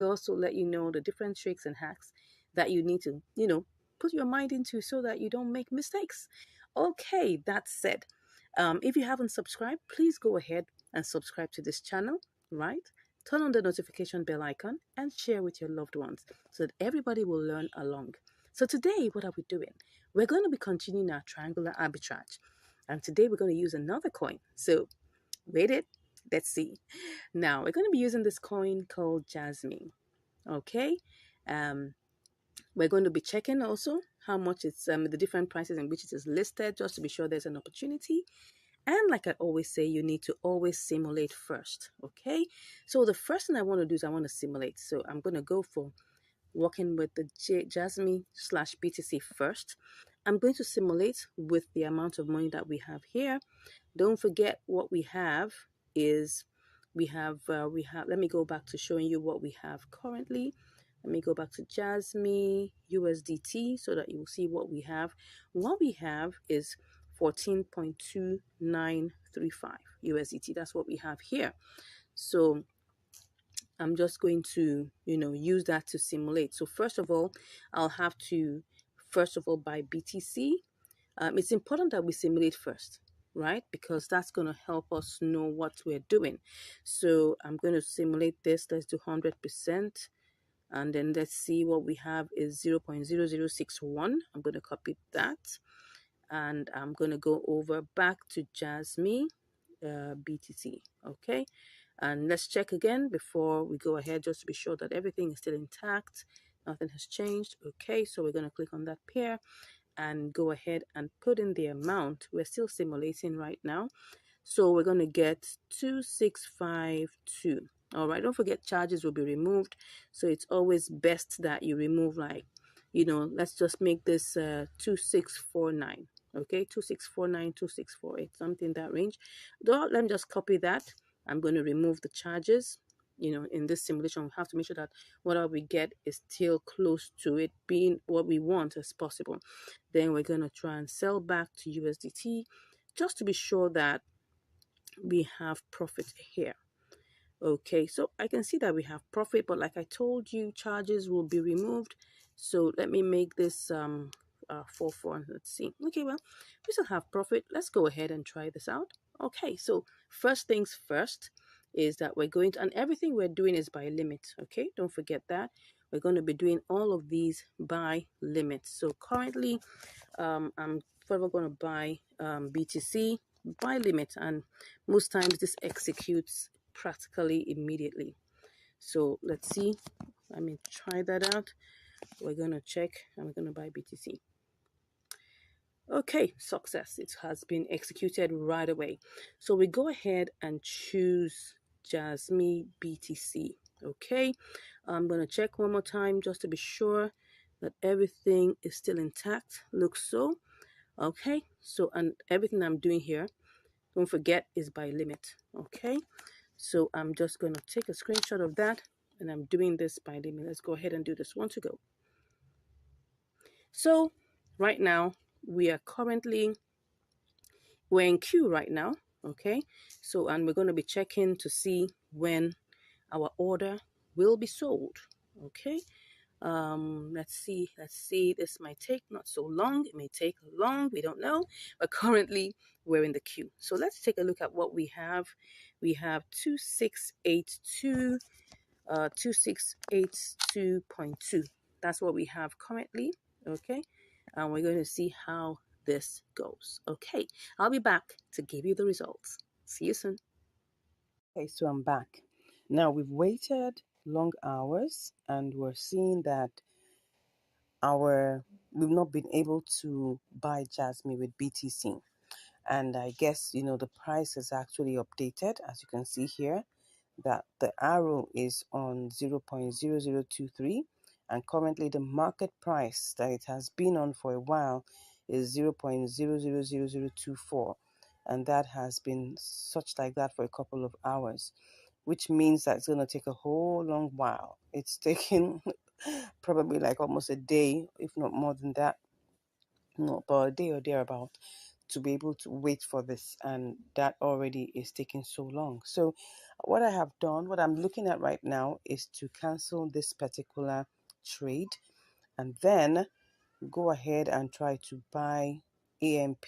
We also let you know the different tricks and hacks that you need to, put your mind into so that you don't make mistakes. Okay, that said, if you haven't subscribed, please go ahead and subscribe to this channel, right? Turn on the notification bell icon and share with your loved ones so that everybody will learn along. So today, what are we doing? We're going to be continuing our triangular arbitrage. And today we're going to use another coin. So wait it, let's see. Now we're going to be using this coin called Jasmine. Okay. Um, we're going to be checking also how much it's the different prices in which it is listed, just to be sure there's an opportunity. And like I always say, you need to always simulate first. Okay. So the first thing I want to do is I want to simulate. So I'm going to go for working with the Jasmine slash BTC first. I'm going to simulate with the amount of money that we have here. Don't forget what we have is we have let me go back to showing you what we have currently. Let me go back to Jasmine USDT so that you will see what we have. What we have is 14.2935 USDT. That's what we have here. So I'm just going to, use that to simulate. So first of all, I'll have to, buy BTC. It's important that we simulate first, right? Because that's going to help us know what we're doing. So I'm going to simulate this. Let's do 100%. And then let's see what we have is 0.0061. I'm going to copy that. And I'm going to go over back to Jasmine BTC. Okay. And let's check again before we go ahead, just to be sure that everything is still intact. Nothing has changed. Okay. So we're going to click on that pair and go ahead and put in the amount. We're still simulating right now. So we're going to get 2652. All right. Don't forget charges will be removed. So it's always best that you remove, like, let's just make this 2649. Okay. 2649, 2648, something in that range. Let me just copy that. I'm going to remove the charges. In this simulation, we have to make sure that whatever we get is still close to it being what we want as possible. Then we're going to try and sell back to USDT just to be sure that we have profit here. Okay, so I can see that we have profit, but like I told you, charges will be removed. So let me make this 4 let's see. Okay, well, we still have profit. Let's go ahead and try this out. Okay, so first things first is that we're going to, and everything we're doing is by limit. Okay, don't forget that. We're going to be doing all of these by limit. So currently, I'm further going to buy BTC by limit, and most times this executes practically immediately. So let's see. Let me try that out. We're going to check and we're going to buy BTC. Okay, success. It has been executed right away. So we go ahead and choose Jasmine BTC. Okay, I'm going to check one more time just to be sure that everything is still intact. Looks so. Okay, so and everything I'm doing here, don't forget, is by limit. Okay, so I'm just going to take a screenshot of that, and I'm doing this by limit. Let's go ahead and do this one to go. So right now we're in queue right now. Okay, so and we're going to be checking to see when our order will be sold. Okay, let's see, this might take not so long, it may take long, we don't know, but currently we're in the queue. So let's take a look at what we have. We have 2682 2682.2. That's what we have currently. Okay, and we're going to see how this goes. Okay, I'll be back to give you the results. See you soon. Okay, so I'm back. Now we've waited long hours and we're seeing that we've not been able to buy Jasmine with BTC. And I guess, the price is actually updated, as you can see here, that the arrow is on 0.0023, and currently the market price that it has been on for a while is 0.000024, and that has been such like that for a couple of hours, which means that it's going to take a whole long while. It's taking probably like almost a day, if not more than that, no, about a day or thereabout, to be able to wait for this, and that already is taking so long. So what I have done, what I'm looking at right now, is to cancel this particular trade and then go ahead and try to buy AMP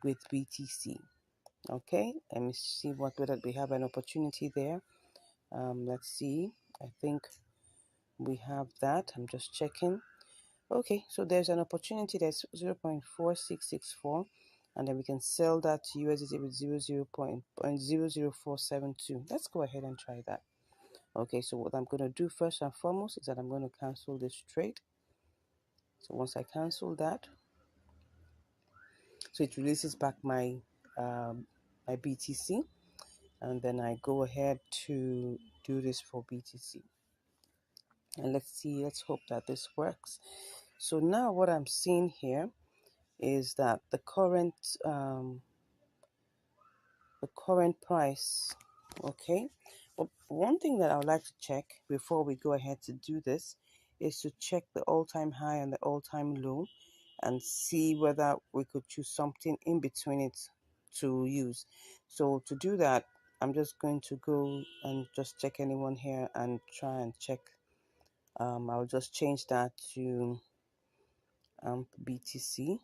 with BTC. Okay, let me see whether we have an opportunity there. Let's see. I think we have that. I'm just checking. Okay, so there's an opportunity that's 0.4664, and then we can sell that to USDT with 0.00472. Let's go ahead and try that. Okay, so what I'm going to do first and foremost is that I'm going to cancel this trade. So once I cancel that, so it releases back my my BTC, and then I go ahead to do this for BTC. And let's hope that this works. So now what I'm seeing here is that the current price. Okay, but one thing that I would like to check before we go ahead to do this is to check the all-time high and the all-time low and see whether we could choose something in between it to use. So to do that, I'm just going to go and just check anyone here and try and check. I'll just change that to AMP BTC.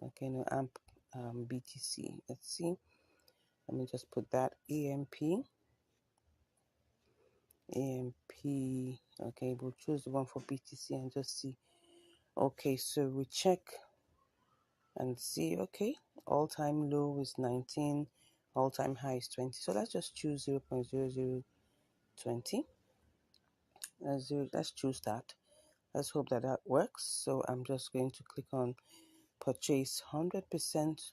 Okay, no, AMP BTC. Let's see. Let me just put that AMP. Okay, we'll choose the one for BTC and just see. Okay, so we check and see. Okay, all-time low is 19, all-time high is 20. So let's just choose 0.0020. Let's choose that. Let's hope that that works. So I'm just going to click on purchase 100%,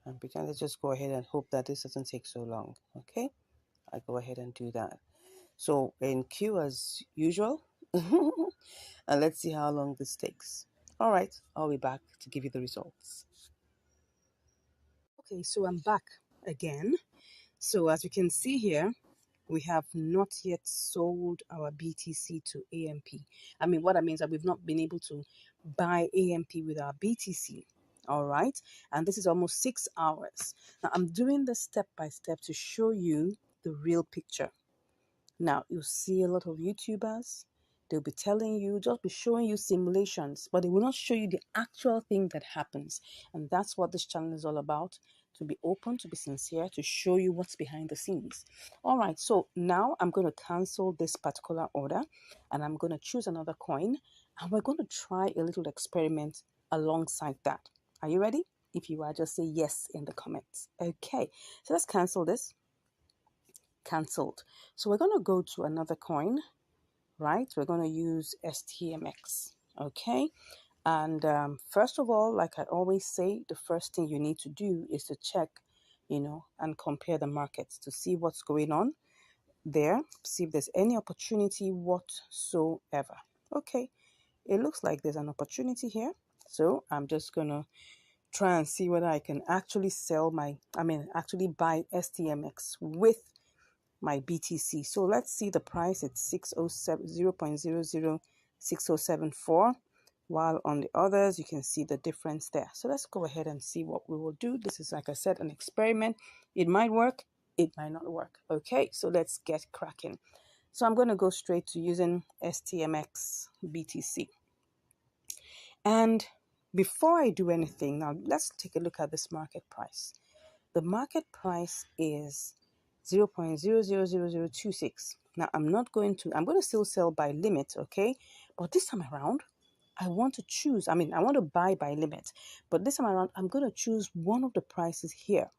and pretend. Let's just go ahead and hope that this doesn't take so long. Okay, I go ahead and do that. So in queue as usual, and let's see how long this takes. All right, I'll be back to give you the results. Okay, so I'm back again. So as you can see here, we have not yet sold our BTC to AMP. I mean, what I mean is that we've not been able to buy AMP with our BTC. All right, and this is almost 6 hours. Now I'm doing this step by step to show you the real picture. Now, you'll see a lot of YouTubers, they'll be telling you, just be showing you simulations, but they will not show you the actual thing that happens. And that's what this channel is all about, to be open, to be sincere, to show you what's behind the scenes. All right, so now I'm going to cancel this particular order, and I'm going to choose another coin, and we're going to try a little experiment alongside that. Are you ready? If you are, just say yes in the comments. Okay, so let's cancel this. Cancelled. So we're going to go to another coin, right? We're going to use STMX. Okay, and first of all, like I always say, the first thing you need to do is to check, and compare the markets to see what's going on there, see if there's any opportunity whatsoever. Okay, it looks like there's an opportunity here, so I'm just gonna try and see whether I can actually actually buy STMX with my BTC. So let's see the price. It's 0.006074, while on the others you can see the difference there. So let's go ahead and see what we will do. This is, like I said, an experiment. It might work, it might not work. Okay, so let's get cracking. So I'm going to go straight to using STMX BTC. And before I do anything, now let's take a look at this market price. The market price is 0.000026. Now I'm going to still sell by limit, okay? But this time around, I want to choose, I want to buy by limit. But this time around, I'm going to choose one of the prices here.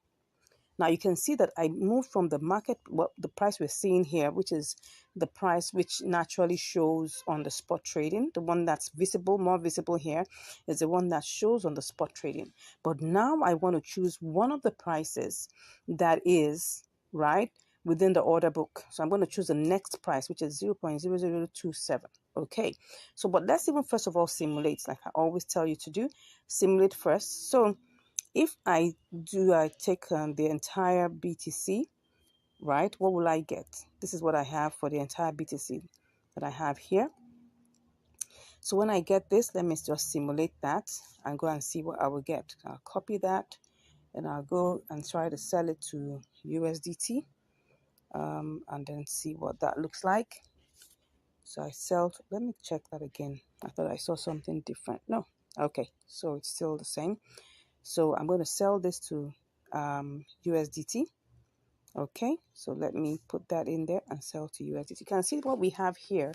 Now you can see that I moved from the market, the price we're seeing here, which is the price which naturally shows on the spot trading. The one that's visible, more visible here, is the one that shows on the spot trading. But now I want to choose one of the prices that is, right, within the order book. So I'm going to choose the next price, which is 0.0027. Okay, so but let's even first of all simulate, like I always tell you to do. Simulate first. So if I take the entire BTC, right, what will I get? This is what I have for the entire BTC that I have here. So when I get this, let me just simulate that and go and see what I will get. I'll copy that and I'll go and try to sell it to USDT, and then see what that looks like. So I sell, let me check that again. I thought I saw something different. No, okay, so it's still the same. So I'm going to sell this to USDT. Okay, so let me put that in there and sell to USDT. You can see what we have here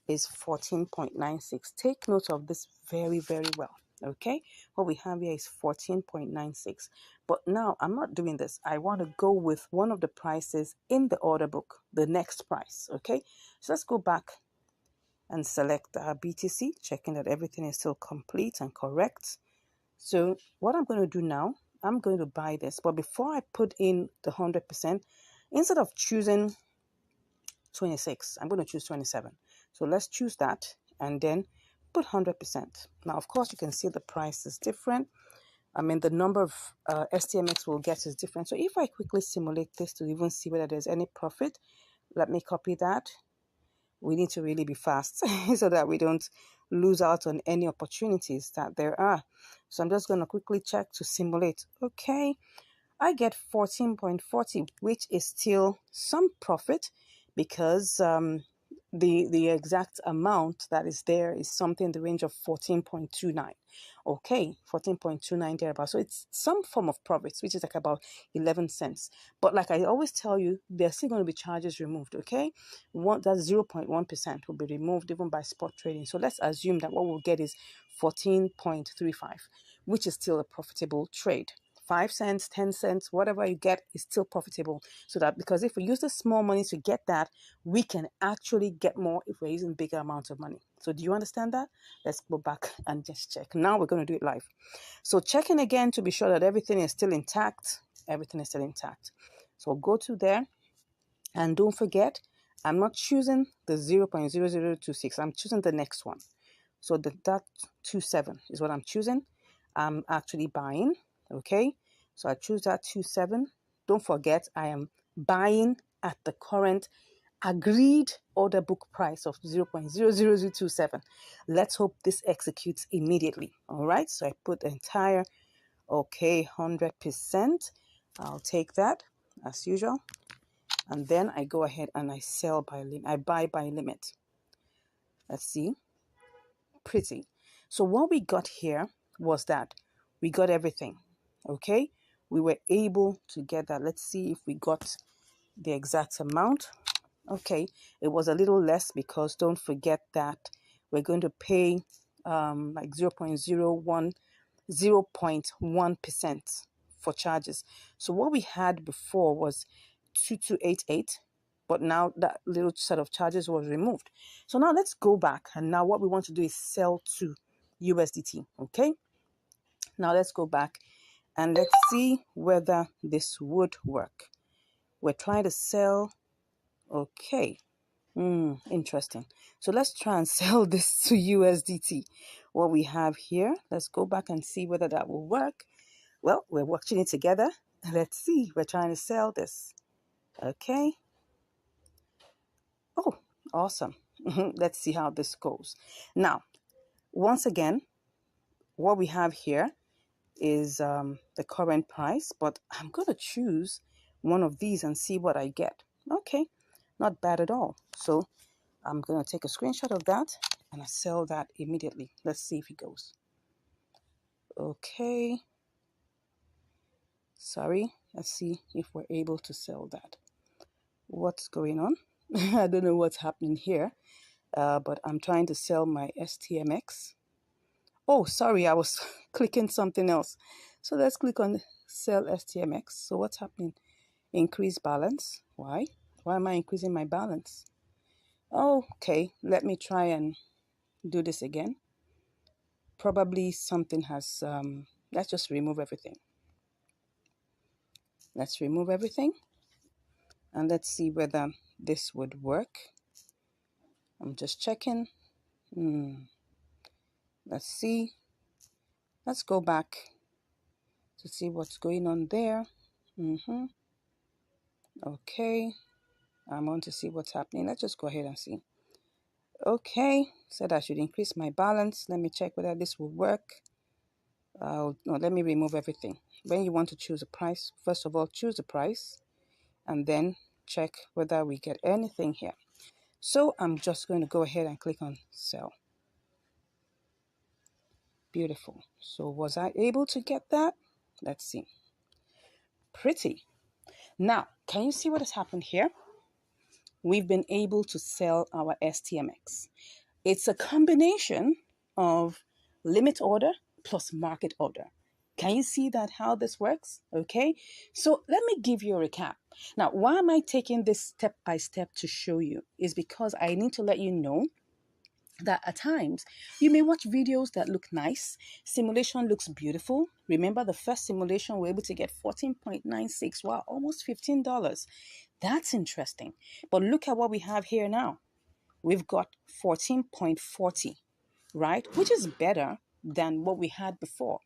is 14.96. Take note of this very, very well. Okay, what we have here is 14.96. But now I'm not doing this. I want to go with one of the prices in the order book, the next price. Okay, so let's go back and select our BTC, checking that everything is still complete and correct. So what I'm going to do now, I'm going to buy this. But before I put in the 100%, instead of choosing 26, I'm going to choose 27. So let's choose that and then put 100%. Now, of course, you can see the price is different. I mean, the number of STMX we'll get is different. So if I quickly simulate this to even see whether there's any profit, let me copy that. We need to really be fast so that we don't lose out on any opportunities that there are. So I'm just going to quickly check to simulate. Okay, I get 14.40, which is still some profit because the exact amount that is there is something in the range of 14.29. Okay, 14.29 thereabout. So it's some form of profits, which is like about 11 cents. But like I always tell you, there's still going to be charges removed. Okay, that's 0.1% will be removed even by spot trading. So let's assume that what we'll get is 14.35, which is still a profitable trade. 5 cents, 10 cents, whatever you get is still profitable. So that, because if we use the small money to get that, we can actually get more if we're using bigger amounts of money. So do you understand that? Let's go back and just check. Now we're going to do it live. So checking again to be sure that everything is still intact. Everything is still intact. So go to there and don't forget, I'm not choosing the 0.0026. I'm choosing the next one. So that 27 is what I'm choosing. I'm actually buying. Okay, so I choose that 27. Don't forget, I am buying at the current agreed order book price of 0.00027. Let's hope this executes immediately. All right, so I put the entire, okay, 100%. I'll take that as usual. And then I go ahead and I sell by limit. I buy by limit. Let's see. Pretty. So what we got here was that we got everything. Okay, we were able to get that. Let's see if we got the exact amount. Okay, it was a little less because don't forget that we're going to pay like 0.1% for charges. So what we had before was 2288, but now that little set of charges was removed. So now let's go back, and now what we want to do is sell to USDT. Okay, now let's go back and let's see whether this would work. We're trying to sell. Okay. Interesting. So let's try and sell this to USDT. What we have here, let's go back and see whether that will work. Well, we're watching it together. Let's see. We're trying to sell this. Okay. Oh, awesome. Let's see how this goes. Now, once again, what we have here is the current price, but I'm going to choose one of these and see what I get. Okay, not bad at all. So I'm going to take a screenshot of that and I sell that immediately. Let's see if it goes. Okay. Sorry. Let's see if we're able to sell that. What's going on? I don't know what's happening here, but I'm trying to sell my STMX. Oh, sorry, I was clicking something else. So let's click on sell STMX. So what's happening? Increase balance. Why? Why am I increasing my balance? Okay, let me try and do this again. Probably something has, let's just remove everything. Let's remove everything. And let's see whether this would work. I'm just checking. Let's see. Let's go back to see what's going on there. Okay. I want to see what's happening. Let's just go ahead and see. Okay, said I should increase my balance. Let me check whether this will work. No, let me remove everything. When you want to choose a price, first of all, choose the price and then check whether we get anything here. So I'm just going to go ahead and click on sell. Beautiful. So was I able to get that? Let's see. Pretty. Now, can you see what has happened here? We've been able to sell our STMX. It's a combination of limit order plus market order. Can you see that how this works? Okay, so let me give you a recap. Now, why am I taking this step by step to show you? Is because I need to let you know that at times you may watch videos that look nice. Simulation looks beautiful. Remember the first simulation we were able to get 14.96. Wow, almost $15. That's interesting. But look at what we have here now. We've got 14.40, right? Which is better than what we had before.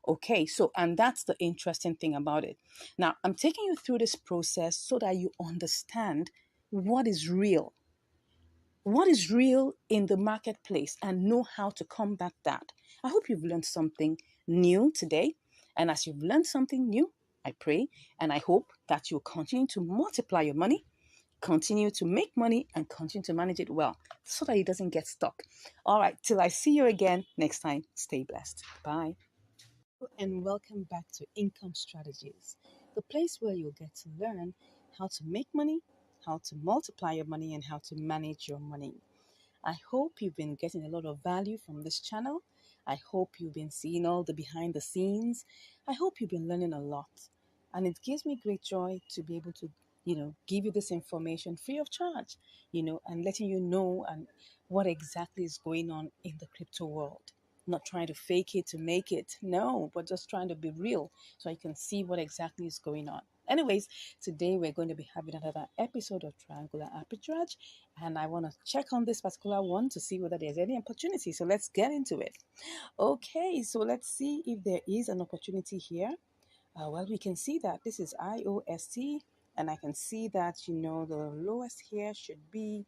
Okay, so, and that's the interesting thing about it. Now, I'm taking you through this process so that you understand what is real. What is real in the marketplace and know how to combat that. I hope you've learned something new today. And as you've learned something new, I pray and I hope that you'll continue to multiply your money, continue to make money, and continue to manage it well so that it doesn't get stuck. All right, till I see you again next time, stay blessed. Bye. And welcome back to Income Strategies, the place where you'll get to learn how to make money, how to multiply your money, and how to manage your money. I hope you've been getting a lot of value from this channel. I hope you've been seeing all the behind the scenes. I hope you've been learning a lot. And it gives me great joy to be able to, give you this information free of charge, and letting you know and what exactly is going on in the crypto world. Not trying to fake it to make it, no, but just trying to be real so you can see what exactly is going on. Anyways, today we're going to be having another episode of Triangular Arbitrage, and I want to check on this particular one to see whether there's any opportunity. So let's get into it. Okay, so let's see if there is an opportunity here. Well, we can see that this is IOST, and I can see that, the lowest here should be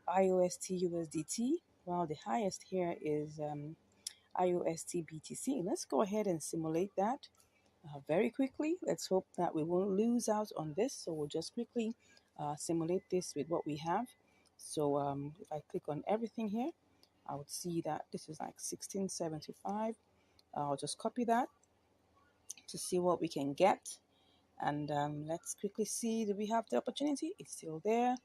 IOST USDT, while the highest here is IOST BTC. Let's go ahead and simulate that very quickly. Let's hope that we won't lose out on this. So we'll just quickly simulate this with what we have. So if I click on everything here, I would see that this is like 1675. I'll just copy that to see what we can get. And let's quickly see, do we have the opportunity? It's still there.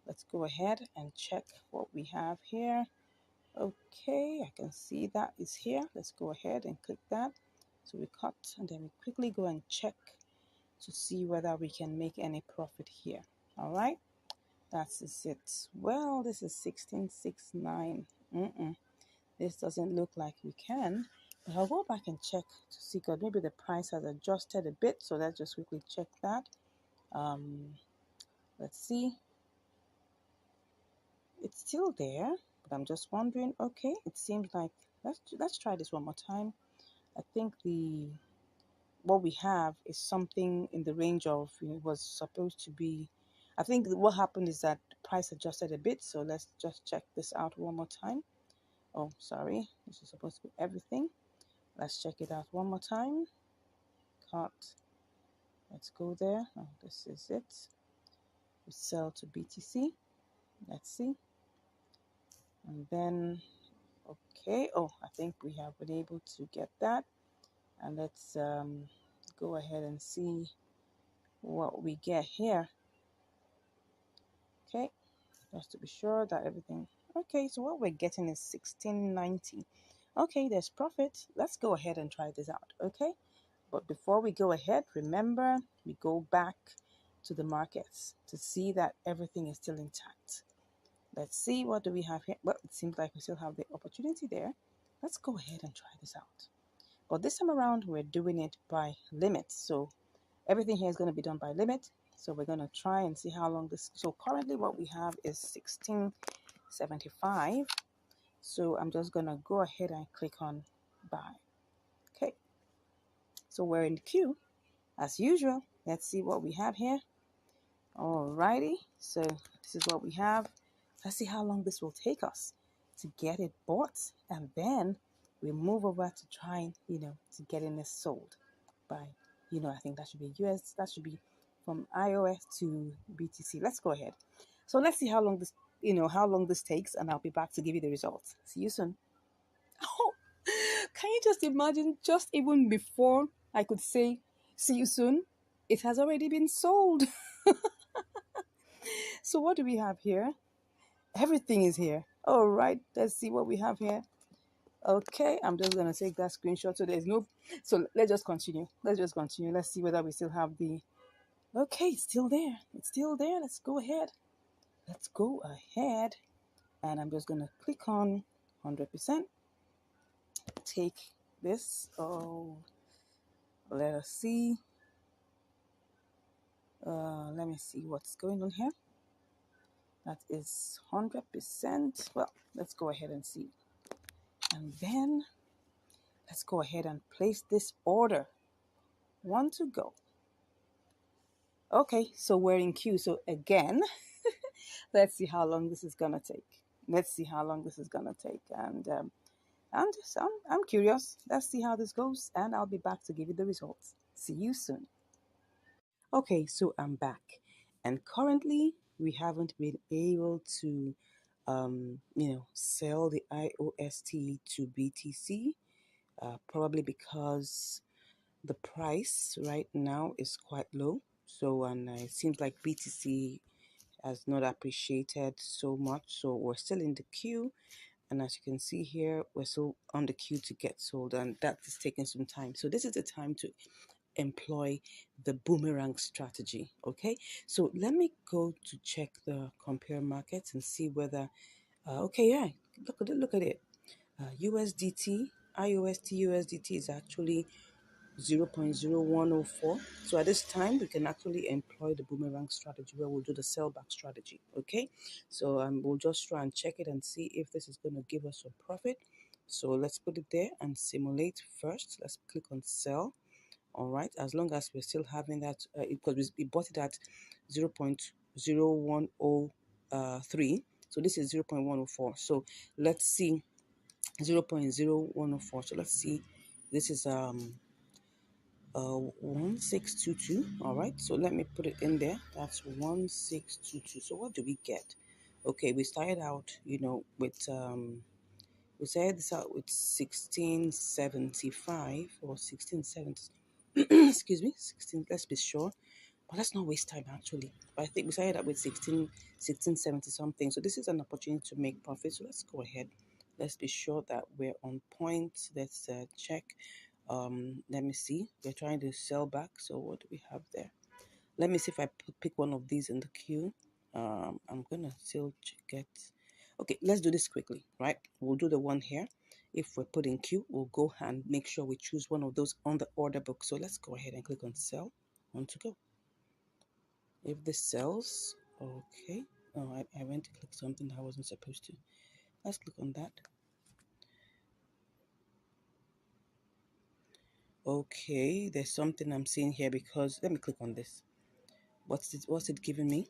Let's go ahead and check what we have here. Okay, I can see that is here. Let's go ahead and click that. So we cut and then we quickly go and check to see whether we can make any profit here. All right, that's it. Well, this is 1669. This doesn't look like we can. But I'll go back and check to see, because maybe the price has adjusted a bit. So let's just quickly check that. Let's see. It's still there, but I'm just wondering. Okay, it seems like let's try this one more time. I think what we have is something in the range of, it was supposed to be, I think what happened is that the price adjusted a bit. So let's just check this out one more time. Oh, sorry, this is supposed to be everything. Let's check it out one more time. Cut. Let's go there. Oh, this is it. We sell to BTC. Let's see. And then, okay. Oh, I think we have been able to get that. And let's go ahead and see what we get here. Okay, just to be sure that everything. Okay, so what we're getting is 1690. Okay, there's profit. Let's go ahead and try this out. Okay, but before we go ahead, remember, we go back to the markets to see that everything is still intact. Let's see, what do we have here? Well, it seems like we still have the opportunity there. Let's go ahead and try this out. But this time around, we're doing it by limit. So everything here is going to be done by limit. So we're going to try and see how long this. So currently what we have is 1675. So I'm just going to go ahead and click on buy. Okay. So we're in the queue as usual. Let's see what we have here. Alrighty. So this is what we have. Let's see how long this will take us. to get it bought, and then we move over to trying, to getting it sold by, I think that should be US, that should be from iOS to BTC. Let's go ahead. So let's see how long this takes, and I'll be back to give you the results. See you soon. Oh, can you just imagine, just even before I could say, see you soon, it has already been sold. So what do we have here? Everything is here. All right, let's see what we have here. Okay, I'm just gonna take that screenshot. So there's no, so let's just continue. Let's see whether we still have the, okay, it's still there. It's still there. Let's go ahead. And I'm just gonna click on 100%. Take this. Oh, let us see. Let me see what's going on here. That is 100%. Well, let's go ahead and see. And then let's go ahead and place this order. One to go. Okay, so we're in queue. So again, let's see how long this is gonna take. And I'm curious. Let's see how this goes, and I'll be back to give you the results. See you soon. Okay, so I'm back, and currently we haven't been able to, sell the IOST to BTC, probably because the price right now is quite low. So, and it seems like BTC has not appreciated so much. So we're still in the queue. And as you can see here, we're still on the queue to get sold, and that is taking some time. So this is the time to employ the boomerang strategy. Okay, so let me go to check the compare markets and see whether okay, yeah, look at it. USDT, IOST USDT is actually 0.0104. So at this time, we can actually employ the boomerang strategy where we'll do the sellback strategy. Okay, so we'll just try and check it and see if this is going to give us a profit. So let's put it there and simulate first. Let's click on sell. All right, as long as we're still having that, because we bought it at 0.0103. So this is 0.104. So let's see 0.0104. So let's see, this is 1622. All right, so let me put it in there. That's 1622. So what do we get? Okay, we started out, with we started this out with 1675 or 1670. Excuse me, 16. Let's be sure, but let's not waste time actually. But I think we started out with 1670 something. So this is an opportunity to make profit. So let's go ahead. Let's be sure that we're on point. Let's check. Let me see. We're trying to sell back. So what do we have there? Let me see if I pick one of these in the queue. I'm gonna still get. Okay, let's do this quickly, right? We'll do the one here. If we're put in queue, we'll go and make sure we choose one of those on the order book. So let's go ahead and click on sell. On to go. If this sells, okay. Oh, I went to click something that I wasn't supposed to. Let's click on that. Okay, there's something I'm seeing here because let me click on this. What's it giving me?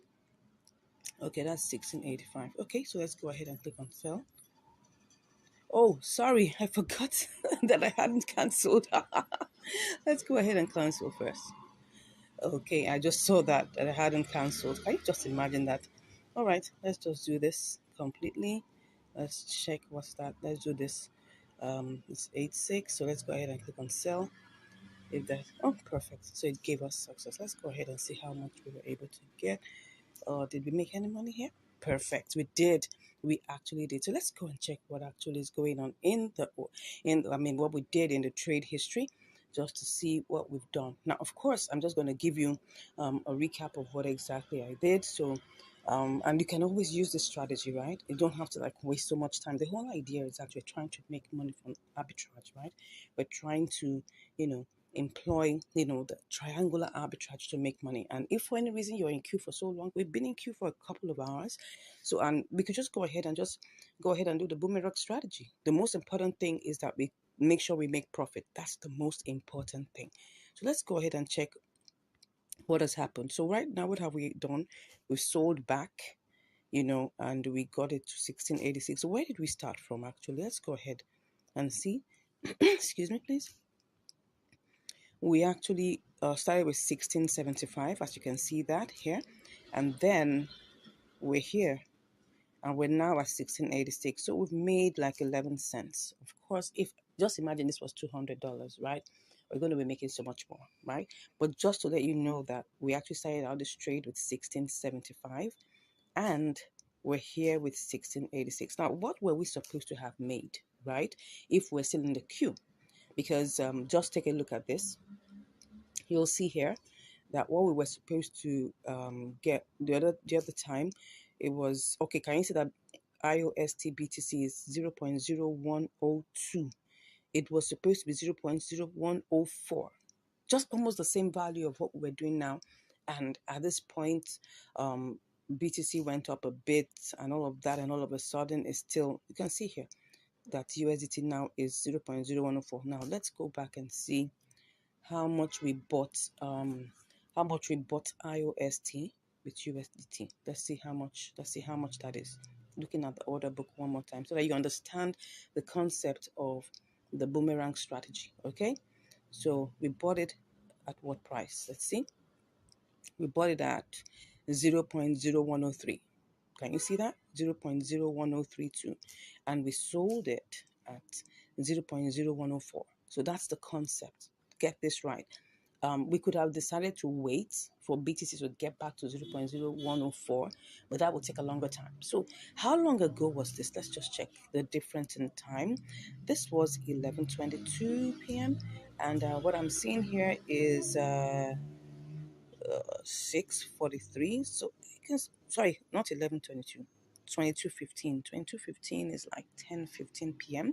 Okay, that's 1685. Okay, so let's go ahead and click on sell. Oh, sorry, I forgot that I hadn't cancelled. Let's go ahead and cancel first. Okay, I just saw that I hadn't cancelled. Can you just imagine that? All right, let's just do this completely. Let's check what's that. Let's do this. It's 86. So let's go ahead and click on sell. If that, oh, perfect. So it gave us success. Let's go ahead and see how much we were able to get. Did we make any money here? Perfect. We did. We actually did. So let's go and check what actually is going on what we did in the trade history, just to see what we've done. Now, of course, I'm just going to give you a recap of what exactly I did. So, and you can always use this strategy, right? You don't have to like waste so much time. The whole idea is that we're trying to make money from arbitrage, right? We're trying to, employ, the triangular arbitrage to make money. And if for any reason you're in queue for so long, we've been in queue for a couple of hours. So, and we could just go ahead and do the boomerang strategy. The most important thing is that we make sure we make profit. That's the most important thing. So let's go ahead and check what has happened. So right now, what have we done? We've sold back. and we got it to 1686. Where did we start from actually? Let's go ahead and see. Excuse me, please. We actually started with 1675, as you can see that here, and then we're here and we're now at 1686. So we've made like 11 cents. Of course, if just imagine this was $200, right? We're going to be making so much more, right? But just to let you know that we actually started out this trade with 1675 and we're here with 1686. Now, what were we supposed to have made, right? If we're still in the queue? Because just take a look at this. You'll see here that what we were supposed to get the other time, it was okay. Can you see that IOST BTC is 0.0102? It was supposed to be 0.0104, just almost the same value of what we're doing now. And at this point, BTC went up a bit and all of that, and all of a sudden it's still, you can see here that USDT now is 0.0104. Now let's go back and see how much we bought IOST with USDT. Let's see how much that is. Looking at the order book one more time so that you understand the concept of the boomerang strategy. Okay, so we bought it at what price? Let's see. We bought it at 0.0103. Can you see that? 0.01032. And we sold it at 0.0104. So that's the concept. Get this right. We could have decided to wait for BTC to get back to 0.0104, but that would take a longer time. So how long ago was this? Let's just check the difference in time. This was 11:22 p.m. And what I'm seeing here is 6:43. So you can, sorry, not 11:22. 22:15 is like 10:15 p.m.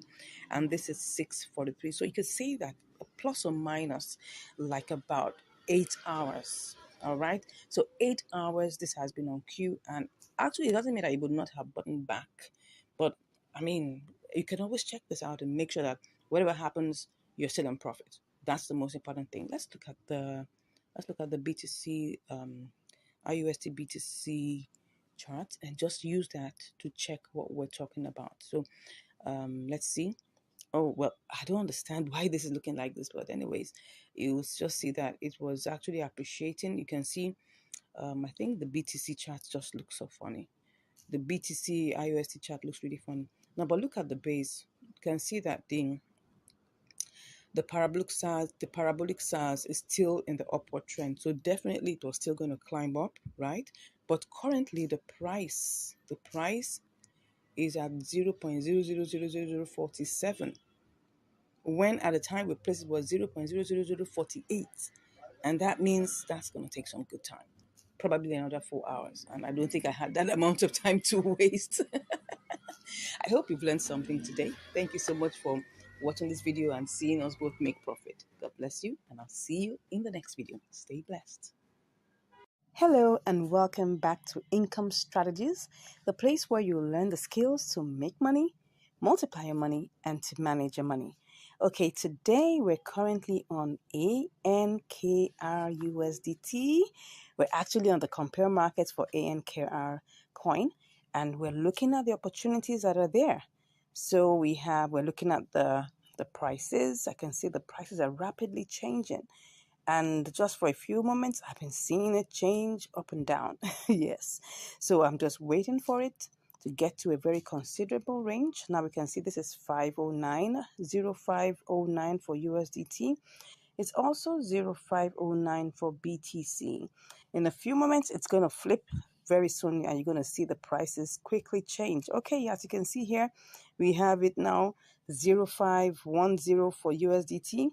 and this is 6:43. So you could say that plus or minus like about 8 hours. All right, so 8 hours this has been on queue, and actually it doesn't mean that it would not have button back, but I mean, you can always check this out and make sure that whatever happens, you're still in profit. That's the most important thing. Let's look at the BTC IUSD BTC chart and just use that to check what we're talking about. So let's see. Oh, well, I don't understand why this is looking like this, but anyways, you'll just see that it was actually appreciating. You can see, I think the BTC chart just looks so funny. The BTC IUSD chart looks really funny. Now, but look at the base. You can see that the parabolic SARS is still in the upward trend. So definitely it was still going to climb up, right? But currently the price is at 0.000047, when at the time we placed it was 0.00048. And that means that's going to take some good time, probably another 4 hours. And I don't think I had that amount of time to waste. I hope you've learned something today. Thank you so much for watching this video and seeing us both make profit. God bless you, and I'll see you in the next video. Stay blessed. Hello and welcome back to Income Strategies, the place where you learn the skills to make money, multiply your money, and to manage your money. Okay, today we're currently on ANKRUSDT. We're actually on the compare markets for ANKR coin, and we're looking at the opportunities that are there. So we're looking at the prices. I can see the prices are rapidly changing. And just for a few moments, I've been seeing it change up and down. Yes. So I'm just waiting for it to get to a very considerable range. Now we can see this is 509, 0509 for USDT. It's also 0509 for BTC. In a few moments, it's going to flip very soon, and you're going to see the prices quickly change. Okay, as you can see here, we have it now 0510 for USDT.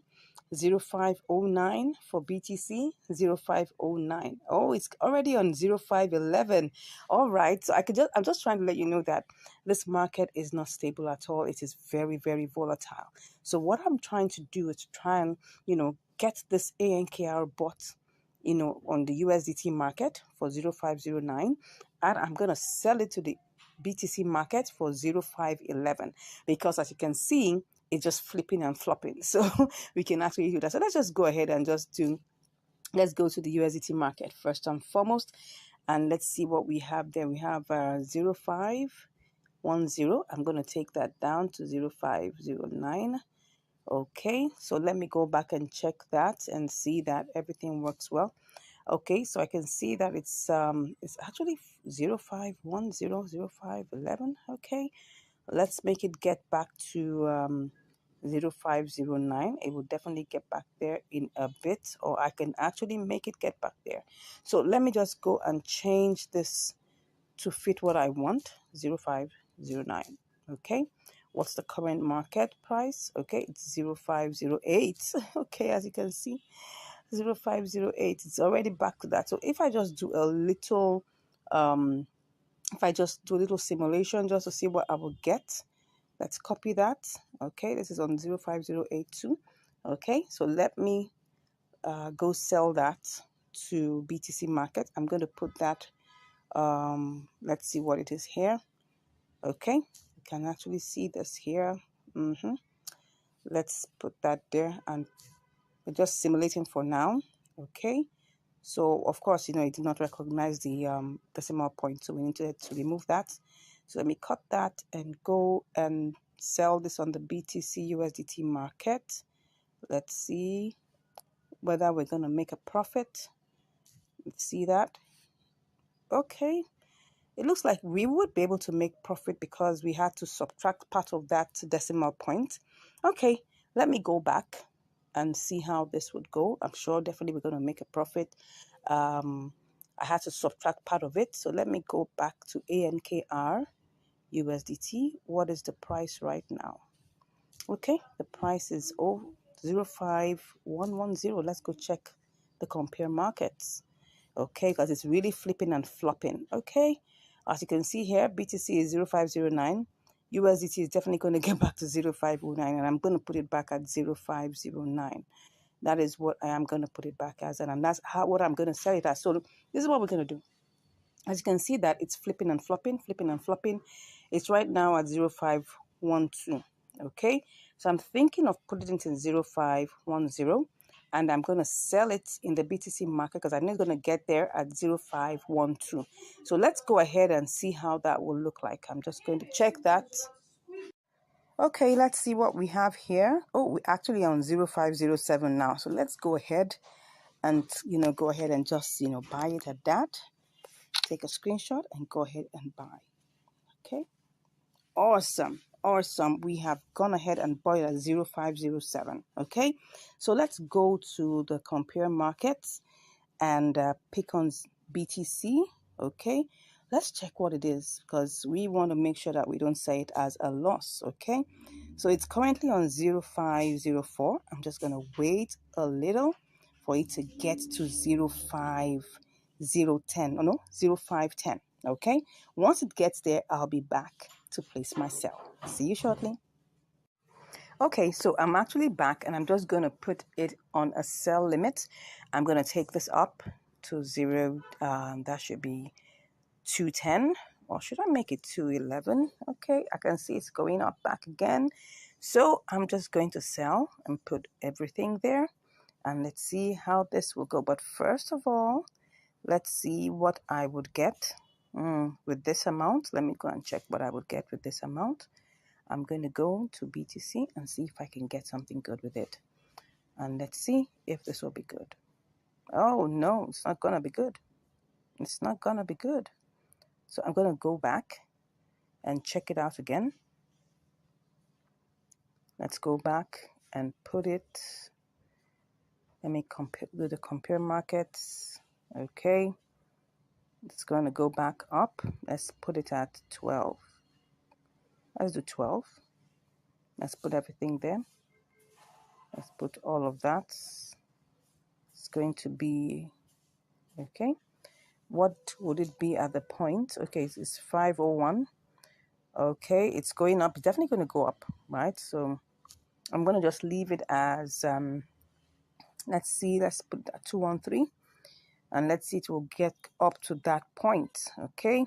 0509 for BTC, 0509. Oh, it's already on 0511. All right. So I'm just trying to let you know that this market is not stable at all. It is very, very volatile. So what I'm trying to do is to try and, get this ANKR bot, on the USDT market for 0509. And I'm going to sell it to the BTC market for 0511, because as you can see, it's just flipping and flopping. So we can actually do that. So let's just go ahead and let's go to the USDT market first and foremost. And let's see what we have there. We have 0510. I'm going to take that down to 0509. Okay, so let me go back and check that and see that everything works well. Okay, so I can see that it's actually 0510, 0511. Okay, let's make it get back to 0509. It will definitely get back there in a bit, or I can actually make it get back there. So let me just go and change this to fit what I want. 0509. Okay, what's the current market price? Okay, it's 0508. Okay, as you can see, 0508. It's already back to that. So if I just do a little simulation just to see what I will get, let's copy that. Okay, this is on 05082. Okay, so let me go sell that to BTC market. I'm going to put that, let's see what it is here. Okay, you can actually see this here. Let's put that there, and we're just simulating for now. Okay, so of course, it did not recognize the decimal point, so we need to remove that. So let me cut that and go and sell this on the BTC USDT market. Let's see whether we're going to make a profit. Let's see that. Okay, it looks like we would be able to make profit because we had to subtract part of that decimal point. Okay, let me go back and see how this would go. I'm sure definitely we're going to make a profit. I had to subtract part of it. So let me go back to ANKR USDT. What is the price right now? Okay, the price is 05110. Let's go check the compare markets. Okay, because it's really flipping and flopping. Okay, as you can see here, BTC is 0509. USDT is definitely going to get back to 0509, and I'm going to put it back at 0509. That is what I am going to put it back as, and that's what I'm going to sell it as. So this is what we're going to do. As you can see that it's flipping and flopping, flipping and flopping. It's right now at 0512. Okay, so I'm thinking of putting it in 0510, and I'm going to sell it in the BTC market because I'm not going to get there at 0512. So let's go ahead and see how that will look like. I'm just going to check that. Okay, let's see what we have here. Oh, we're actually on 0507 now. So let's go ahead and, go ahead and just, buy it at that. Take a screenshot and go ahead and buy. Okay, awesome. We have gone ahead and bought it at 0507. Okay, so let's go to the compare markets and pick on BTC. Okay, let's check what it is because we want to make sure that we don't say it as a loss. Okay, so it's currently on 0504. I'm just going to wait a little for it to get to 05010. Oh no, 0510. Okay, once it gets there, I'll be back to place my sell. See you shortly. Okay, so I'm actually back and I'm just going to put it on a sell limit. I'm going to take this up to 0. That should be 210, or should I make it 211? Okay, I can see it's going up back again. So I'm just going to sell and put everything there. And let's see how this will go. But first of all, let's see what I would get with this amount. Let me go and check what I would get with this amount. I'm going to go to BTC and see if I can get something good with it. And let's see if this will be good. Oh, no, it's not going to be good. It's not going to be good. So I'm going to go back and check it out again. Let's go back and put it. Let me do the compare markets. Okay. It's going to go back up. Let's put it at 12. Let's do 12. Let's put everything there. Let's put all of that. It's going to be, okay. What would it be at the point? Okay, it's 501. Okay, it's going up. It's definitely going to go up, right? So I'm going to just leave it as, let's see, let's put that 213. And let's see, it will get up to that point, okay?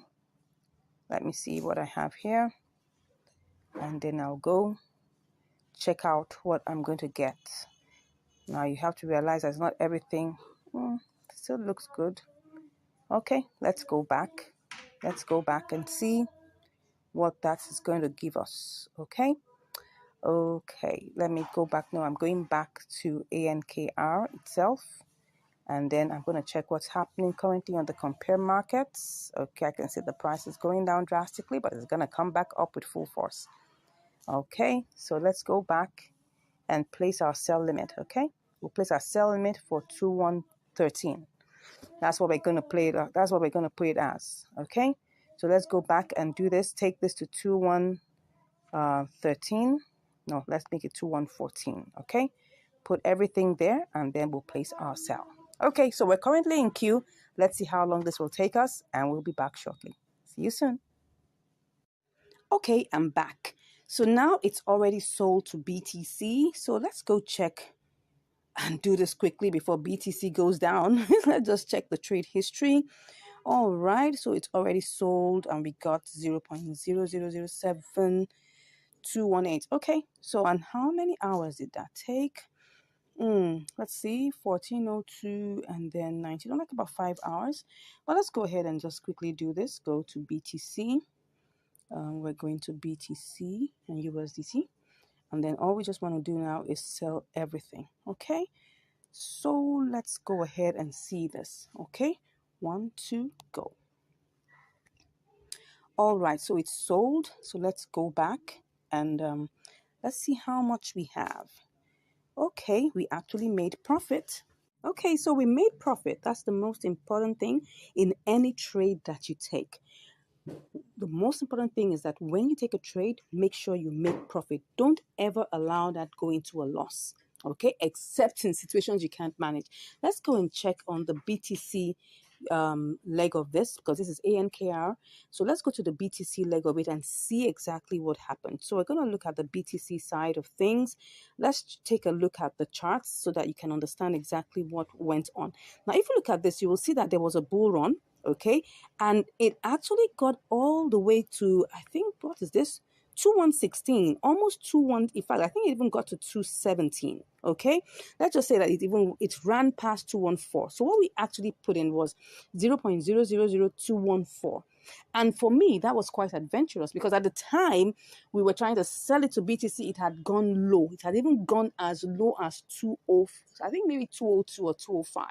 Let me see what I have here. And then I'll go check out what I'm going to get. Now you have to realize that not everything still looks good. Okay, let's go back. Let's go back and see what that is going to give us. Okay. Okay, let me go back now. I'm going back to ANKR itself, and then I'm going to check what's happening currently on the compare markets. Okay, I can see the price is going down drastically, but it's going to come back up with full force. Okay, so let's go back and place our sell limit. Okay, we'll place our sell limit for 2113. That's what we're going to play it. That's what we're going to put it as. Okay, so let's go back and do this. Take this to 2113. No, let's make it 2114. Okay, put everything there, and then we'll place our sell. Okay, so we're currently in queue. Let's see how long this will take us, and we'll be back shortly. See you soon. Okay, I'm back. So now it's already sold to BTC. So let's go check and do this quickly before BTC goes down. Let's just check the trade history. All right, so it's already sold and we got 0.0007218. Okay, so and how many hours did that take? Let's see, 1402 and then 19, like about 5 hours. But let's go ahead and just quickly do this. Go to BTC. We're going to BTC and USDT. And then all we just want to do now is sell everything. Okay, so let's go ahead and see this. Okay, 1, 2, go. All right, so it's sold. So let's go back and let's see how much we have. Okay, we actually made profit. Okay, so we made profit. That's the most important thing in any trade that you take. The most important thing is that when you take a trade, make sure you make profit. Don't ever allow that go into a loss. Okay, except in situations you can't manage. Let's go and check on the BTC leg of this, because this is ANKR. So let's go to the BTC leg of it and see exactly what happened. So we're going to look at the BTC side of things. Let's take a look at the charts so that you can understand exactly what went on. Now, if you look at this, you will see that there was a bull run. Okay, and it actually got all the way to, I think, what is this, 2116, almost 21. In fact, I think it even got to 217. Okay, let's just say that it ran past 214. So what we actually put in was 0.000214. And for me, that was quite adventurous, because at the time we were trying to sell it to BTC, it had gone low. It had even gone as low as 20, I think maybe 202 or 205.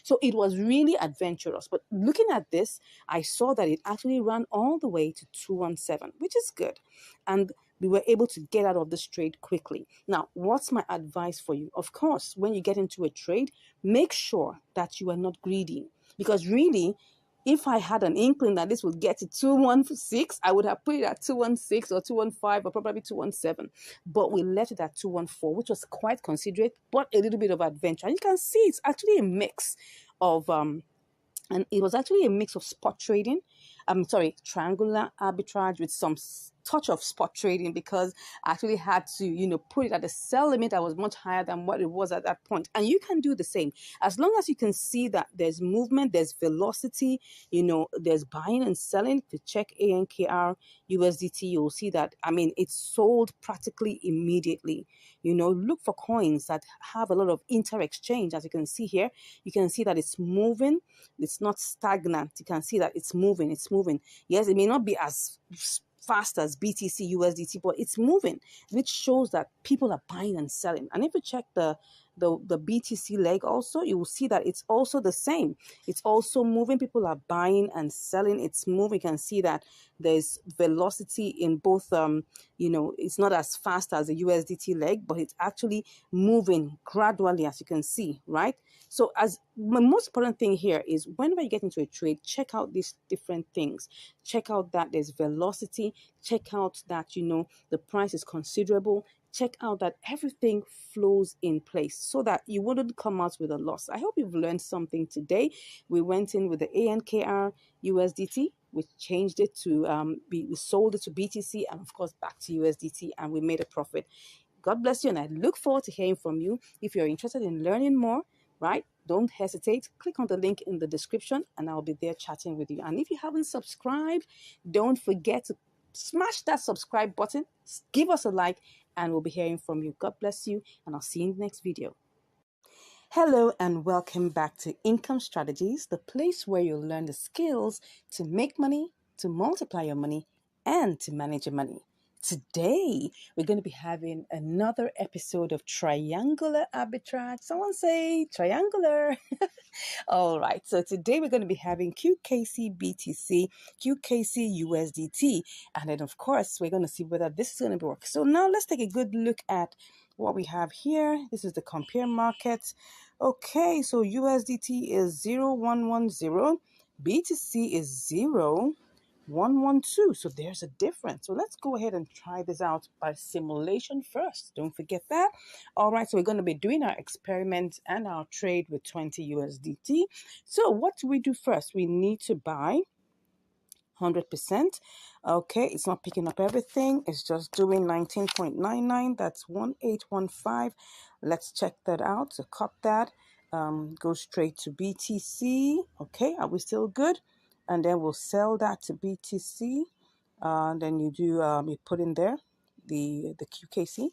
So it was really adventurous. But looking at this, I saw that it actually ran all the way to 217, which is good. And we were able to get out of this trade quickly. Now, what's my advice for you? Of course, when you get into a trade, make sure that you are not greedy, because really, if I had an inkling that this would get to 216, I would have put it at 216 or 215 or probably 217. But we left it at 214, which was quite considerate, but a little bit of adventure. And you can see it's actually a mix of and it was actually a mix of spot trading. Triangular arbitrage with some touch of spot trading, because I actually had to, put it at a sell limit that was much higher than what it was at that point. And you can do the same. As long as you can see that there's movement, there's velocity, there's buying and selling. If you check ANKR, USDT, you'll see that, it's sold practically immediately. Look for coins that have a lot of inter-exchange. As you can see here, you can see that it's moving. It's not stagnant. You can see that it's moving. It's moving. Yes, it may not be as fast as BTC, USDT, but it's moving, which shows that people are buying and selling. And if you check the BTC leg also, you will see that it's also the same. It's also moving. People are buying and selling. It's moving. You can see that there's velocity in both. It's not as fast as the USDT leg, but it's actually moving gradually, as you can see, right? So as the most important thing here is, whenever you get into a trade, check out these different things. Check out that there's velocity. Check out that, the price is considerable. Check out that everything flows in place so that you wouldn't come out with a loss. I hope you've learned something today. We went in with the ANKR USDT. We changed it to, we sold it to BTC, and of course back to USDT, and we made a profit. God bless you, and I look forward to hearing from you. If you're interested in learning more, right, don't hesitate. Click on the link in the description, and I'll be there chatting with you. And if you haven't subscribed, don't forget to smash that subscribe button, give us a like, and we'll be hearing from you. God bless you, and I'll see you in the next video. Hello and welcome back to Income Strategies, the place where you'll learn the skills to make money, to multiply your money, and to manage your money. Today, we're going to be having another episode of Triangular Arbitrage. Someone say triangular. All right, so today we're going to be having QKC BTC, QKC USDT, and then of course we're going to see whether this is going to work. So now let's take a good look at what we have here. This is the compare market. Okay, so USDT is 0110, BTC is 0112. So there's a difference. So let's go ahead and try this out by simulation first. Don't forget that. All right, so we're going to be doing our experiment and our trade with 20 USDT. So what do we do first? We need to buy 100%. Okay, it's not picking up everything. It's just doing 19.99. That's 1815. Let's check that out. So cut that. Go straight to BTC. Okay, are we still good? And then we'll sell that to BTC. Then you do you put in there the QKC.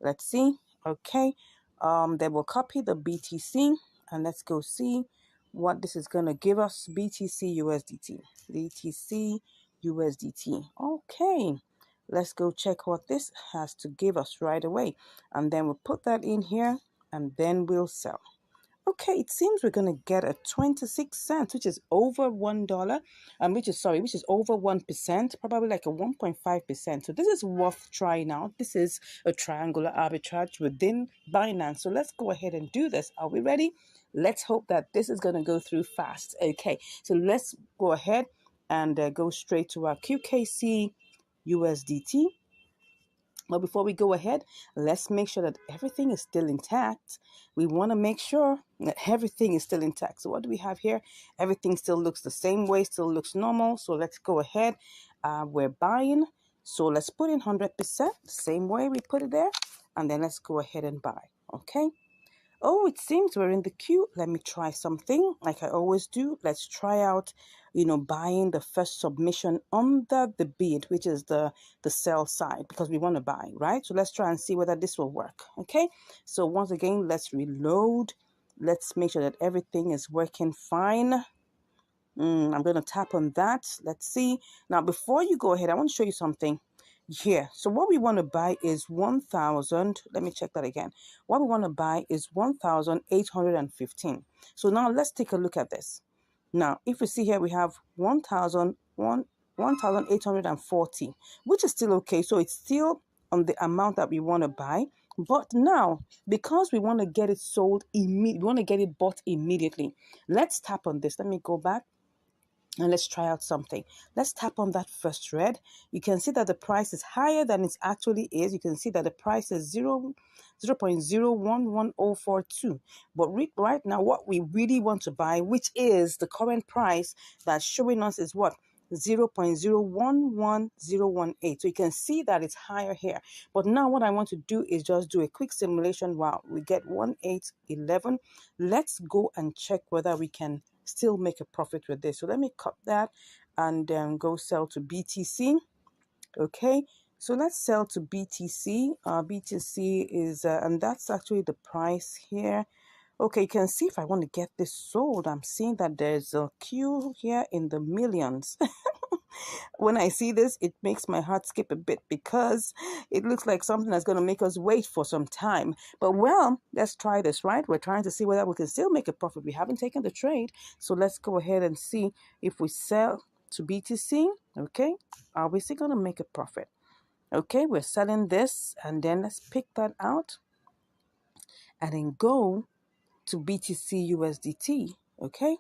Let's see. Okay. Then we'll copy the BTC and let's go see what this is going to give us. BTC USDT. BTC USDT. Okay. Let's go check what this has to give us right away. And then we'll put that in here and then we'll sell. Okay, it seems we're going to get a 26 cents, which is over $1, which is over 1%, probably like a 1.5%. So this is worth trying out. This is a triangular arbitrage within Binance. So let's go ahead and do this. Are we ready? Let's hope that this is going to go through fast. Okay, so let's go ahead and go straight to our QKC USDT. But before we go ahead, let's make sure that everything is still intact. We want to make sure that everything is still intact. So what do we have here? Everything still looks the same way, still looks normal. So let's go ahead. We're buying. So let's put in 100%, the same way we put it there. And then let's go ahead and buy. Okay. Oh, it seems we're in the queue. Let me try something like I always do. Let's try out, buying the first submission under the bid, which is the sell side, because we want to buy, right? So let's try and see whether this will work. Okay. So once again, let's reload. Let's make sure that everything is working fine. I'm going to tap on that. Let's see. Now, before you go ahead, I want to show you something here. So what we want to buy is 1,000. Let me check that again. What we want to buy is 1,815. So now let's take a look at this. Now, if we see here, we have 1,840, which is still okay. So it's still on the amount that we want to buy. But now, because we want to get it sold immediately, we want to get it bought immediately. Let's tap on this. Let me go back. And let's try out something. Let's tap on that first red. You can see that the price is higher than it actually is. You can see that the price is 0.011042. But right now, what we really want to buy, which is the current price that's showing us, is what? 0.011018. So you can see that it's higher here. But now what I want to do is just do a quick simulation. Wow, we get 1811. Let's go and check whether we can still make a profit with this. So let me cut that and go sell to BTC. Okay, so let's sell to BTC. BTC is and that's actually the price here. Okay, you can see if I want to get this sold, I'm seeing that there's a queue here in the millions. When I see this, it makes my heart skip a bit because it looks like something that's going to make us wait for some time. But well, let's try this, right? We're trying to see whether we can still make a profit. We haven't taken the trade. So let's go ahead and see if we sell to BTC. Okay, are we still going to make a profit? Okay, we're selling this and then let's pick that out and then go to BTC USDT. Okay,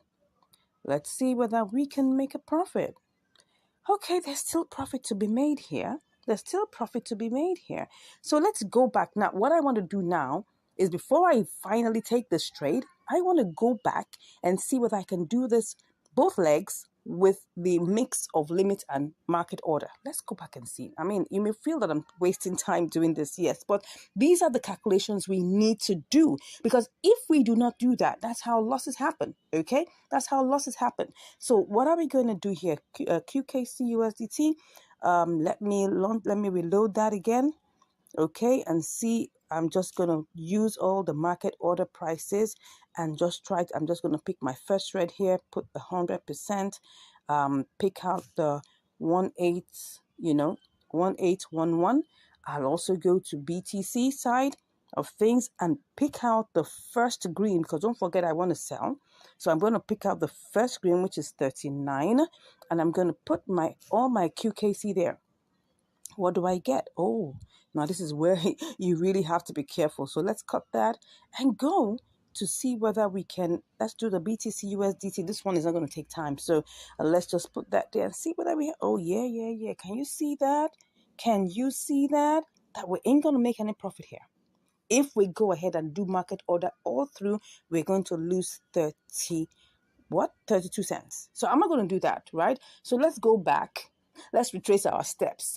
let's see whether we can make a profit. Okay, there's still profit to be made here. There's still profit to be made here. So let's go back. Now, what I want to do now is before I finally take this trade, I want to go back and see whether I can do this both legs with the mix of limit and market order. Let's go back and see. I mean, you may feel that I'm wasting time doing this, yes, but these are the calculations we need to do, because if we do not do that, that's how losses happen, okay? That's how losses happen. So what are we going to do here? QKC USDT. Let me reload that again, okay, and see I'm just going to use all the market order prices and just try to, I'm just going to pick my first red here, put the 100%, pick out the 18, 1811. I'll also go to BTC side of things and pick out the first green, because don't forget I want to sell. So I'm going to pick out the first green, which is 39, and I'm going to put all my QKC there. What do I get? Oh, now this is where you really have to be careful. So let's cut that and go to see whether we can. Let's do the BTC USDT. This one is not going to take time. So let's just put that there and see whether we. Oh, yeah. Can you see that? Can you see that? That we ain't going to make any profit here. If we go ahead and do market order all through, we're going to lose 32 cents. So I'm not going to do that, right? So let's go back. Let's retrace our steps.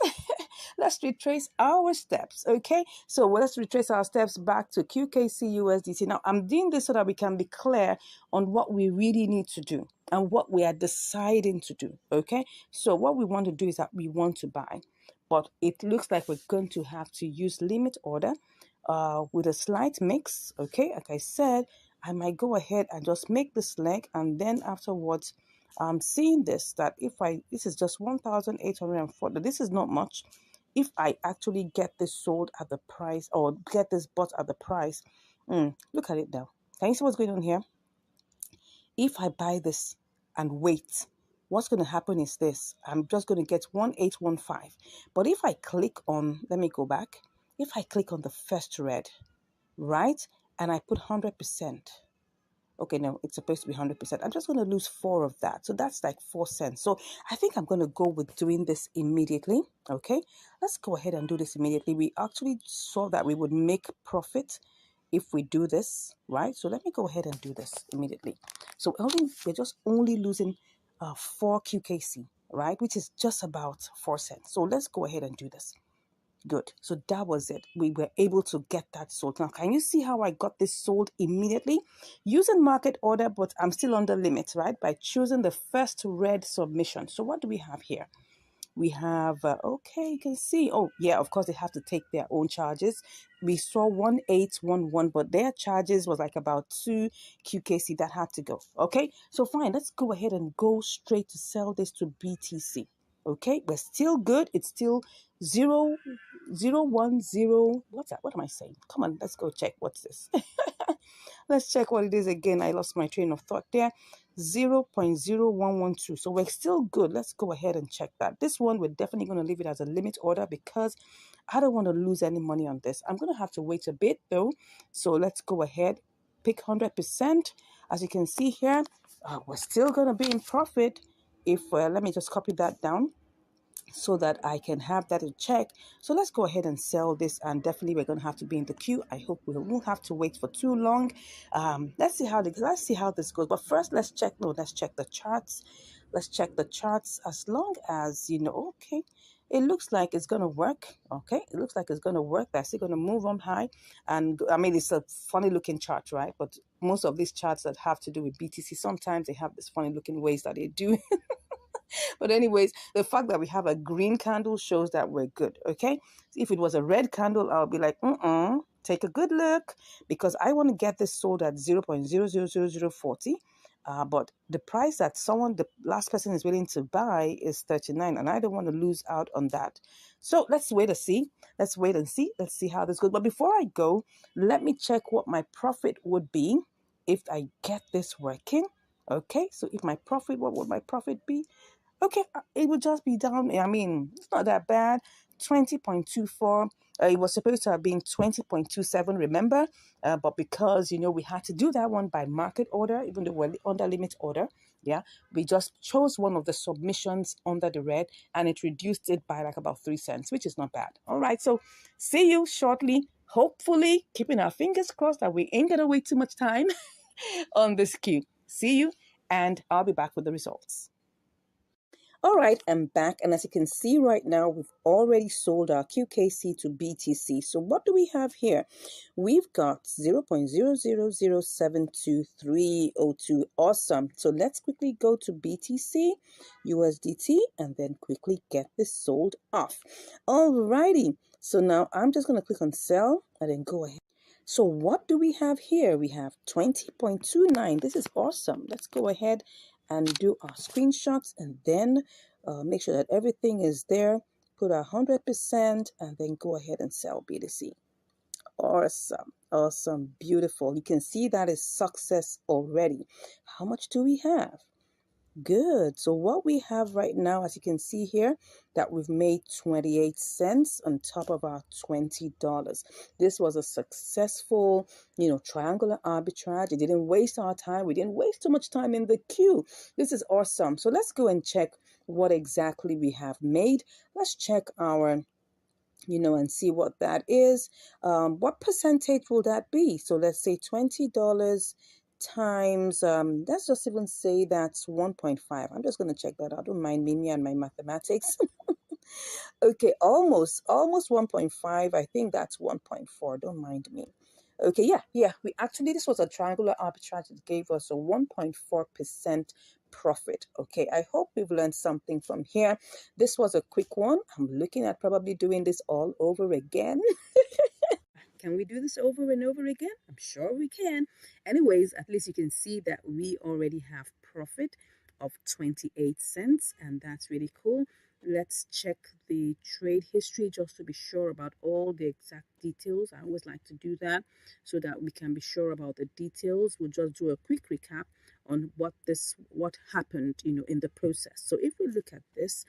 Let's retrace our steps, okay? So let's retrace our steps back to QKC USDT. Now, I'm doing this so that we can be clear on what we really need to do and what we are deciding to do, okay? So what we want to do is that we want to buy, but it looks like we're going to have to use limit order with a slight mix, okay? Like I said, I might go ahead and just make this leg, and then afterwards, I'm seeing this, that if this is just 1,840, this is not much. If I actually get this sold at the price, or get this bought at the price, look at it now. Can you see what's going on here? If I buy this and wait, what's going to happen is this. I'm just going to get 1,815. But if I click on, let me go back. If I click on the first red, right, and I put 100%, okay, no, it's supposed to be 100%. I'm just going to lose 4 of that. So that's like 4 cents. So I think I'm going to go with doing this immediately. Okay, let's go ahead and do this immediately. We actually saw that we would make profit if we do this, right? So let me go ahead and do this immediately. So we're just only losing 4 QKC, right? Which is just about 4 cents. So let's go ahead and do this. Good. So that was it. We were able to get that sold. Now, can you see how I got this sold immediately? Using market order, but I'm still under limit, right? By choosing the first red submission. So what do we have here? We have, okay, you can see, oh, yeah, of course, they have to take their own charges. We saw 1,811, but their charges was like about 2 QKC that had to go. Okay, so fine, let's go ahead and go straight to sell this to BTC. Okay, we're still good. It's still 0, 0, 1, 0. What's that? What am I saying? Come on, let's go check. What's this? Let's check what it is again. I lost my train of thought there. 0.0112. So we're still good. Let's go ahead and check that. This one, we're definitely going to leave it as a limit order because I don't want to lose any money on this. I'm going to have to wait a bit though. So let's go ahead, pick 100%. As you can see here, we're still going to be in profit. If let me just copy that down so that I can have that in check. So let's go ahead and sell this, and definitely we're going to have to be in the queue. I hope we won't have to wait for too long. Let's see how this goes. But first, let's check the charts. Let's check the charts. As long as okay, it looks like it's going to work. Okay, it looks like it's going to work. They're still going to move on high, and I mean it's a funny looking chart, right? But most of these charts that have to do with BTC, sometimes they have this funny looking ways that they do. But anyways, the fact that we have a green candle shows that we're good, okay? If it was a red candle, I'll be like, take a good look, because I want to get this sold at 0.000040. But the price that the last person is willing to buy is 39, and I don't want to lose out on that. So let's wait and see. Let's wait and see. Let's see how this goes. But before I go, let me check what my profit would be if I get this working. Okay, so if my profit, what would my profit be? Okay, it would just be down. I mean, it's not that bad. 20.24. It was supposed to have been 20.27, remember? But because, we had to do that one by market order, even though we're under limit order, yeah, we just chose one of the submissions under the red, and it reduced it by like about 3 cents, which is not bad. All right, so see you shortly. Hopefully, keeping our fingers crossed that we ain't going to wait too much time on this queue. See you, and I'll be back with the results. All right, I'm back, and as you can see right now, we've already sold our QKC to BTC. So what do we have here? We've got 0.000723302. Awesome. So let's quickly go to BTC, USDT, and then quickly get this sold off. All righty. So now I'm just going to click on sell and then go ahead. So what do we have here? We have 20.29. This is awesome. Let's go ahead and do our screenshots and then make sure that everything is there. Put 100% and then go ahead and sell BTC. Awesome. Awesome. Beautiful. You can see that is success already. How much do we have? Good. So what we have right now, as you can see here, that we've made 28 cents on top of our $20. This was a successful, triangular arbitrage. It didn't waste our time. We didn't waste too much time in the queue. This is awesome. So let's go and check what exactly we have made. Let's check our and see what that is. What percentage will that be? So let's say $20 times, let's just even say that's 1.5. I'm just going to check that out. Don't mind me and my mathematics. Okay, almost 1.5. I think that's 1.4. Don't mind me. Okay, yeah. This was a triangular arbitrage. It gave us a 1.4% profit. Okay, I hope we've learned something from here. This was a quick one. I'm looking at probably doing this all over again. Can we do this over and over again? I'm sure we can. Anyways, at least you can see that we already have profit of 28 cents, and that's really cool. Let's check the trade history just to be sure about all the exact details. I always like to do that so that we can be sure about the details. We'll just do a quick recap on what happened, in the process. So if we look at this,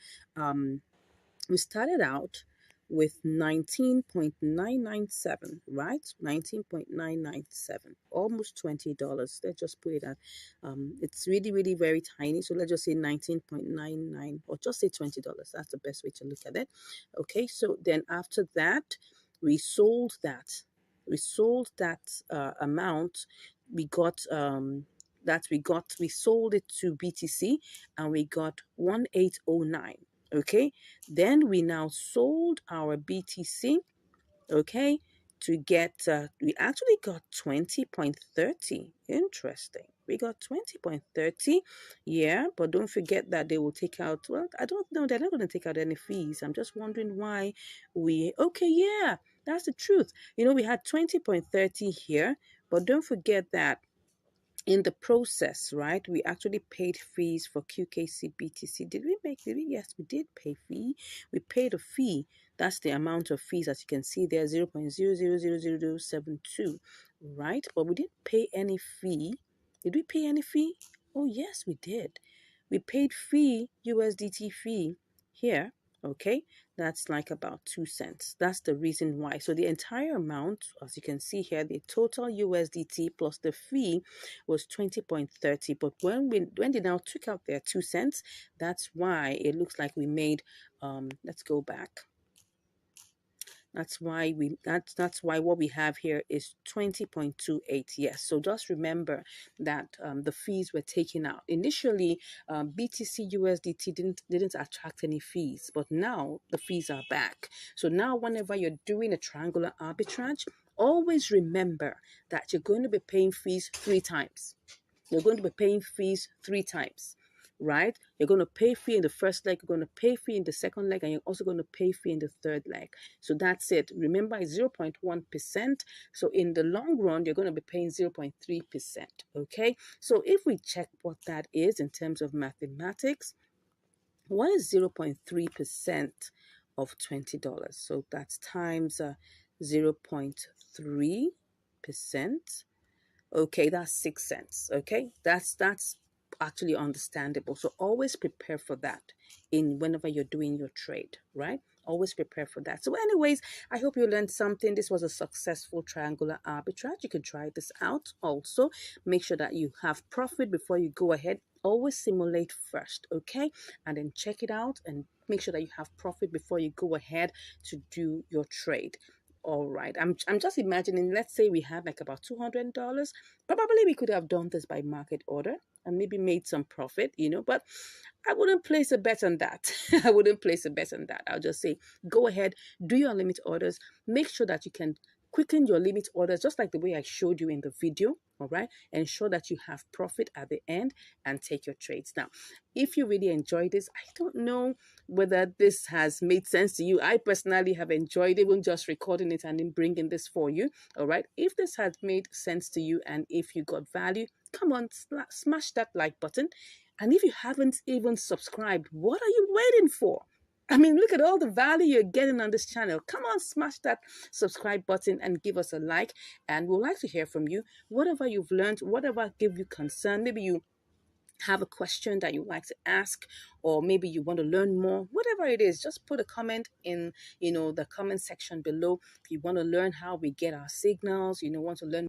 we started out with 19.997, right? 19.997, almost $20. Let's just put it at, it's really, really very tiny. So let's just say 19.99 or just say $20. That's the best way to look at it. Okay, so then after that, we sold that. We sold that amount. We got, we sold it to BTC and we got 1809. Okay, then we now sold our BTC, okay, to get, we actually got 20.30. Interesting. We got 20.30. Yeah, but don't forget that they will take out, well, I don't know, they're not going to take out any fees. I'm just wondering why okay, yeah, that's the truth. We had 20.30 here, but don't forget that in the process, right, we actually paid fees for QKC BTC. Did we? Yes, we did pay fee. We paid a fee. That's the amount of fees, as you can see there, 0.000072, right? But we didn't pay any fee. Did we pay any fee? Oh, yes, we did. We paid fee, USDT fee here, okay? That's like about 2 cents. That's the reason why. So the entire amount, as you can see here, the total USDT plus the fee was 20.30. But when they now took out their 2 cents, that's why it looks like we made, let's go back. That's why what we have here is 20.28. Yes. So just remember that the fees were taken out. Initially, BTC USDT didn't attract any fees, but now the fees are back. So now whenever you're doing a triangular arbitrage, always remember that you're going to be paying fees 3 times. You're going to be paying fees 3 times. Right? You're going to pay fee in the first leg, you're going to pay fee in the second leg, and you're also going to pay fee in the third leg. So that's it. Remember, it's 0.1%. So in the long run, you're going to be paying 0.3%. Okay? So if we check what that is in terms of mathematics, what is 0.3% of $20? So that's times 0.3%. Okay, that's 6 cents. Okay, that's actually understandable. So always prepare for that in whenever you're doing your trade, right? Always prepare for that. So anyways, I hope you learned something. This was a successful triangular arbitrage. You can try this out also. Make sure that you have profit before you go ahead. Always simulate first, okay? And then check it out and make sure that you have profit before you go ahead to do your trade. All right, I'm just imagining, let's say we had like about $200. Probably we could have done this by market order and maybe made some profit, but I wouldn't place a bet on that. I wouldn't place a bet on that. I'll just say, go ahead, do your limit orders. Make sure that you can quicken your limit orders, just like the way I showed you in the video. All right, ensure that you have profit at the end and take your trades. Now, if you really enjoy this, I don't know whether this has made sense to you. I personally have enjoyed even just recording it and then bringing this for you. All right, if this has made sense to you and if you got value, come on, smash that like button. And if you haven't even subscribed, what are you waiting for? I mean, look at all the value you're getting on this channel. Come on, smash that subscribe button and give us a like. And we'd like to hear from you. Whatever you've learned, whatever give you concern, maybe you have a question that you'd like to ask, or maybe you want to learn more, whatever it is, just put a comment in the comment section below. If you want to learn how we get our signals, want to learn